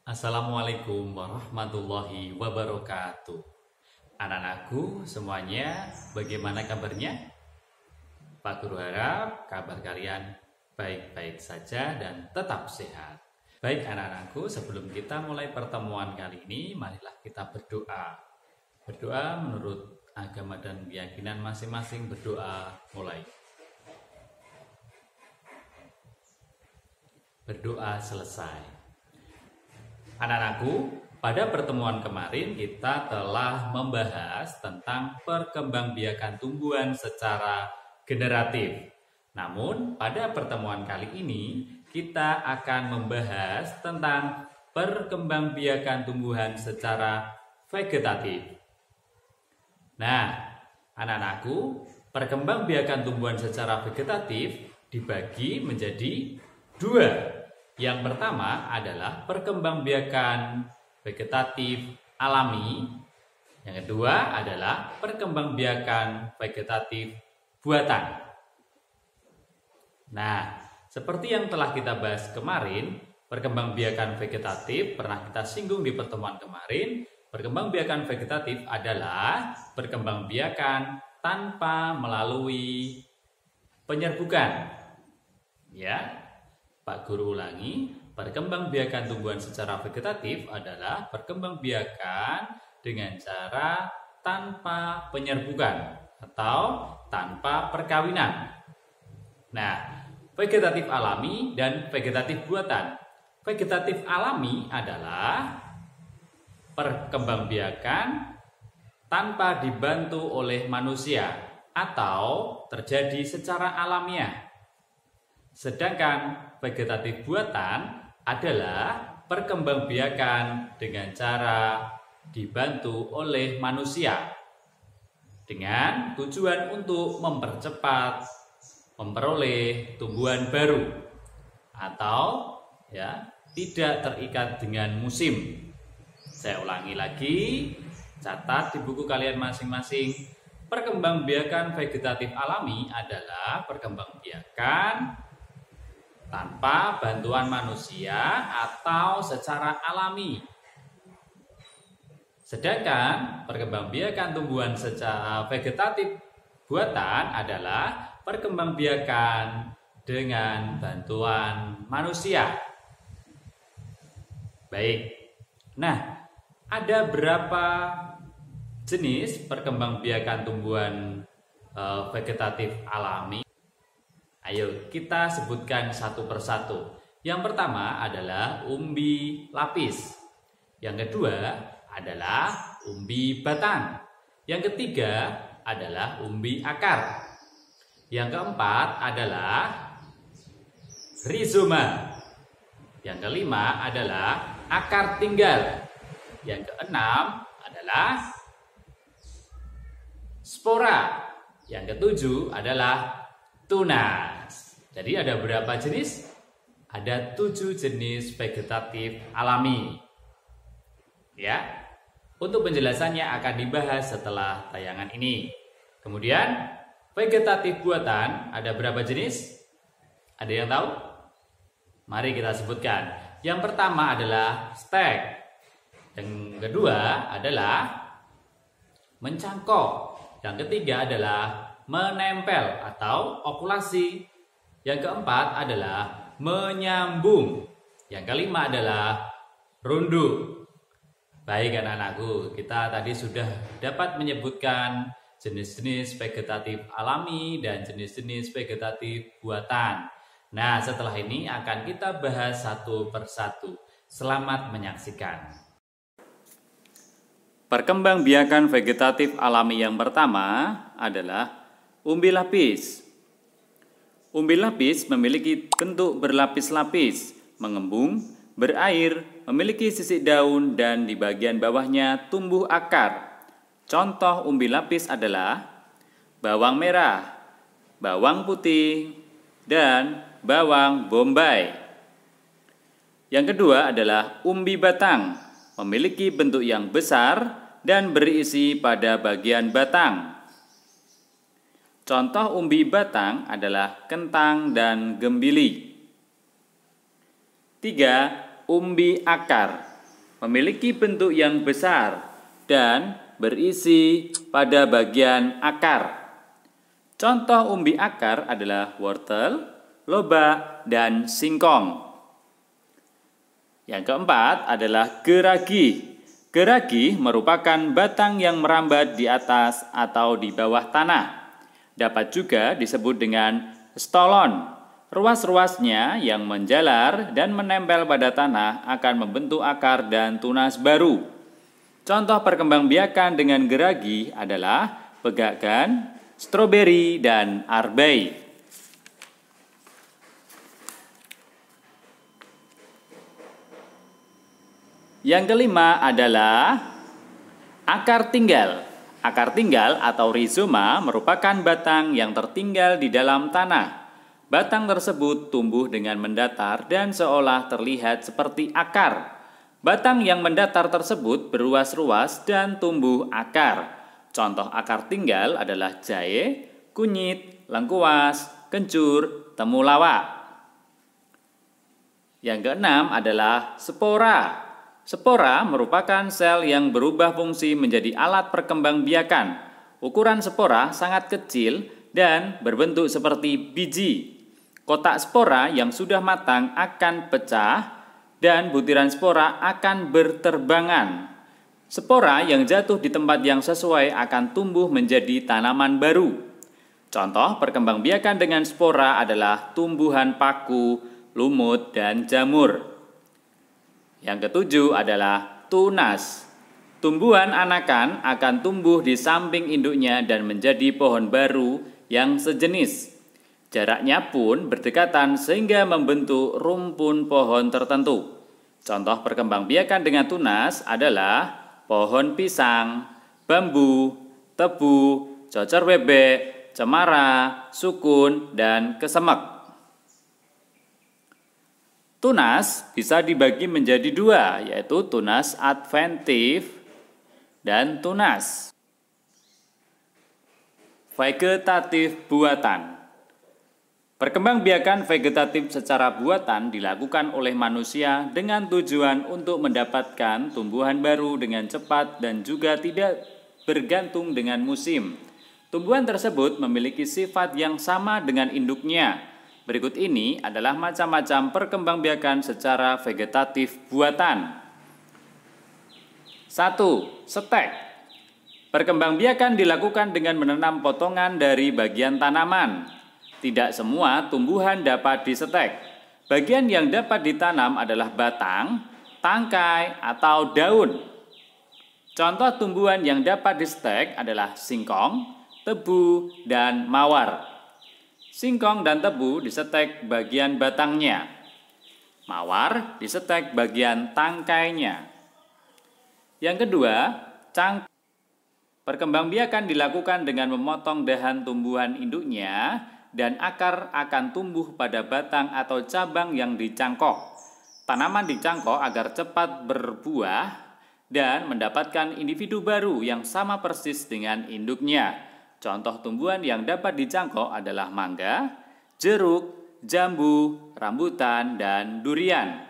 Assalamualaikum warahmatullahi wabarakatuh. Anak-anakku semuanya, bagaimana kabarnya? Pak Guru harap kabar kalian baik-baik saja dan tetap sehat. Baik anak-anakku, sebelum kita mulai pertemuan kali ini, marilah kita berdoa. Berdoa menurut agama dan keyakinan masing-masing. Berdoa mulai. Berdoa selesai. Anak-anakku, pada pertemuan kemarin kita telah membahas tentang perkembangbiakan tumbuhan secara generatif. Namun, pada pertemuan kali ini kita akan membahas tentang perkembangbiakan tumbuhan secara vegetatif. Nah, anak-anakku, perkembangbiakan tumbuhan secara vegetatif dibagi menjadi dua. Yang pertama adalah perkembangbiakan vegetatif alami. Yang kedua adalah perkembangbiakan vegetatif buatan. Nah, seperti yang telah kita bahas kemarin, perkembangbiakan vegetatif pernah kita singgung di pertemuan kemarin. Perkembangbiakan vegetatif adalah perkembangbiakan tanpa melalui penyerbukan. Ya. Pak Guru ulangi, perkembangbiakan tumbuhan secara vegetatif adalah perkembangbiakan dengan cara tanpa penyerbukan atau tanpa perkawinan. Nah, vegetatif alami dan vegetatif buatan. Vegetatif alami adalah perkembangbiakan tanpa dibantu oleh manusia atau terjadi secara alamiah. Sedangkan vegetatif buatan adalah perkembangbiakan dengan cara dibantu oleh manusia dengan tujuan untuk mempercepat memperoleh tumbuhan baru atau tidak terikat dengan musim. Saya ulangi lagi, catat di buku kalian masing-masing. Perkembangbiakan vegetatif alami adalah perkembangbiakan tanpa bantuan manusia atau secara alami. Sedangkan perkembangbiakan tumbuhan secara vegetatif buatan adalah perkembangbiakan dengan bantuan manusia. Baik. Nah, ada berapa jenis perkembangbiakan tumbuhan vegetatif alami? Ayo kita sebutkan satu persatu. Yang pertama adalah umbi lapis. Yang kedua adalah umbi batang. Yang ketiga adalah umbi akar. Yang keempat adalah rizoma. Yang kelima adalah akar tinggal. Yang keenam adalah spora. Yang ketujuh adalah tunas. Jadi ada berapa jenis? Ada 7 jenis vegetatif alami. Ya. Untuk penjelasannya akan dibahas setelah tayangan ini. Kemudian vegetatif buatan ada berapa jenis? Ada yang tahu? Mari kita sebutkan. Yang pertama adalah stek. Yang kedua adalah mencangkok. Yang ketiga adalah menempel atau okulasi. Yang keempat adalah menyambung. Yang kelima adalah runduk. Baik anak-anakku, kita tadi sudah dapat menyebutkan jenis-jenis vegetatif alami dan jenis-jenis vegetatif buatan. Nah, setelah ini akan kita bahas satu persatu. Selamat menyaksikan. Perkembangbiakan vegetatif alami yang pertama adalah umbi lapis. Umbi lapis memiliki bentuk berlapis-lapis, mengembung, berair, memiliki sisik daun, dan di bagian bawahnya tumbuh akar. Contoh umbi lapis adalah bawang merah, bawang putih, dan bawang bombay. Yang kedua adalah umbi batang, memiliki bentuk yang besar dan berisi pada bagian batang. Contoh umbi batang adalah kentang dan gembili. 3. Umbi akar. memiliki bentuk yang besar dan berisi pada bagian akar. Contoh umbi akar adalah wortel, lobak, dan singkong. Yang keempat adalah geragi. Geragi merupakan batang yang merambat di atas atau di bawah tanah. Dapat juga disebut dengan stolon. Ruas-ruasnya yang menjalar dan menempel pada tanah akan membentuk akar dan tunas baru. Contoh perkembangbiakan dengan geragi adalah pegagan, stroberi, dan arbei. Yang kelima adalah akar tinggal. Akar tinggal atau rizoma merupakan batang yang tertinggal di dalam tanah. Batang tersebut tumbuh dengan mendatar dan seolah terlihat seperti akar. Batang yang mendatar tersebut beruas-ruas dan tumbuh akar. Contoh akar tinggal adalah jahe, kunyit, lengkuas, kencur, temulawak. Yang keenam adalah spora. Spora merupakan sel yang berubah fungsi menjadi alat perkembangbiakan. Ukuran spora sangat kecil dan berbentuk seperti biji. Kotak spora yang sudah matang akan pecah dan butiran spora akan berterbangan. Spora yang jatuh di tempat yang sesuai akan tumbuh menjadi tanaman baru. Contoh perkembangbiakan dengan spora adalah tumbuhan paku, lumut, dan jamur. Yang ketujuh adalah tunas. Tumbuhan anakan akan tumbuh di samping induknya dan menjadi pohon baru yang sejenis. Jaraknya pun berdekatan sehingga membentuk rumpun pohon tertentu. Contoh perkembangbiakan dengan tunas adalah pohon pisang, bambu, tebu, cocer bebek, cemara, sukun, dan kesemek. Tunas bisa dibagi menjadi dua, yaitu tunas adventif dan tunas vegetatif buatan. Perkembangbiakan vegetatif secara buatan dilakukan oleh manusia dengan tujuan untuk mendapatkan tumbuhan baru dengan cepat dan juga tidak bergantung dengan musim. Tumbuhan tersebut memiliki sifat yang sama dengan induknya. Berikut ini adalah macam-macam perkembangbiakan secara vegetatif buatan. 1. Stek. Perkembangbiakan dilakukan dengan menanam potongan dari bagian tanaman. Tidak semua tumbuhan dapat disetek. Bagian yang dapat ditanam adalah batang, tangkai, atau daun. Contoh tumbuhan yang dapat disetek adalah singkong, tebu, dan mawar. Singkong dan tebu disetek bagian batangnya. Mawar disetek bagian tangkainya. Yang kedua, cangkok. Perkembangbiakan dilakukan dengan memotong dahan tumbuhan induknya dan akar akan tumbuh pada batang atau cabang yang dicangkok. Tanaman dicangkok agar cepat berbuah dan mendapatkan individu baru yang sama persis dengan induknya. Contoh tumbuhan yang dapat dicangkok adalah mangga, jeruk, jambu, rambutan, dan durian.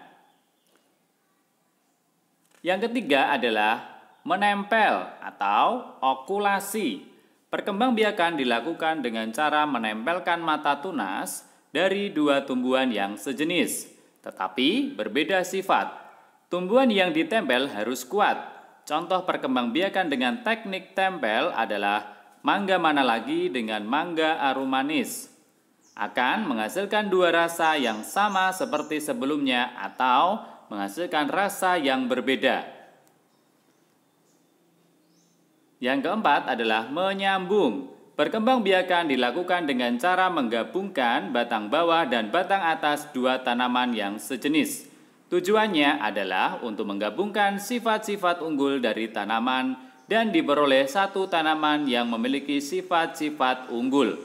Yang ketiga adalah menempel atau okulasi. Perkembangbiakan dilakukan dengan cara menempelkan mata tunas dari dua tumbuhan yang sejenis, tetapi berbeda sifat. Tumbuhan yang ditempel harus kuat. Contoh perkembangbiakan dengan teknik tempel adalah mangga mana lagi dengan mangga arum manis. Akan menghasilkan dua rasa yang sama seperti sebelumnya atau menghasilkan rasa yang berbeda. Yang keempat adalah menyambung. Perkembangbiakan dilakukan dengan cara menggabungkan batang bawah dan batang atas dua tanaman yang sejenis. Tujuannya adalah untuk menggabungkan sifat-sifat unggul dari tanaman dan diperoleh satu tanaman yang memiliki sifat-sifat unggul.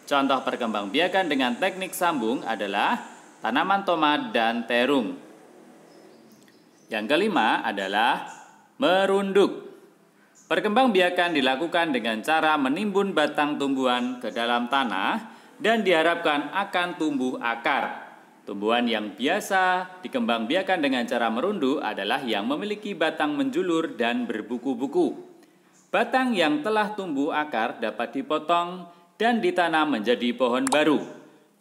Contoh perkembangbiakan dengan teknik sambung adalah tanaman tomat dan terung. Yang kelima adalah merunduk. Perkembangbiakan dilakukan dengan cara menimbun batang tumbuhan ke dalam tanah dan diharapkan akan tumbuh akar. Tumbuhan yang biasa dikembangbiakan dengan cara merundu adalah yang memiliki batang menjulur dan berbuku-buku. Batang yang telah tumbuh akar dapat dipotong dan ditanam menjadi pohon baru.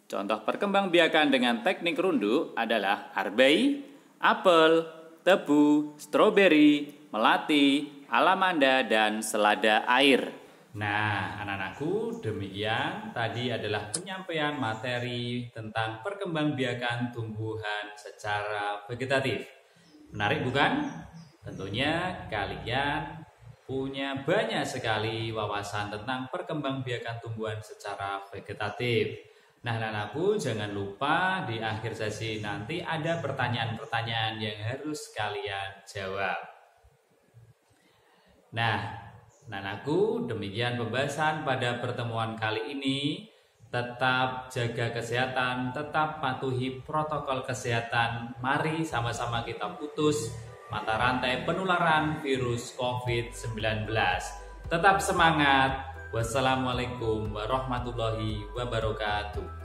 Contoh perkembangbiakan dengan teknik rundu adalah arbei, apel, tebu, stroberi, melati, alamanda, dan selada air. Nah, anak-anakku, demikian tadi adalah penyampaian materi tentang perkembangbiakan tumbuhan secara vegetatif. Menarik bukan? Tentunya kalian punya banyak sekali wawasan tentang perkembangbiakan tumbuhan secara vegetatif. Nah, anak-anakku, jangan lupa di akhir sesi nanti ada pertanyaan-pertanyaan yang harus kalian jawab. Nah, anak-anakku, demikian pembahasan pada pertemuan kali ini. Tetap jaga kesehatan, tetap patuhi protokol kesehatan. Mari sama-sama kita putus mata rantai penularan virus COVID-19. Tetap semangat. Wassalamualaikum warahmatullahi wabarakatuh.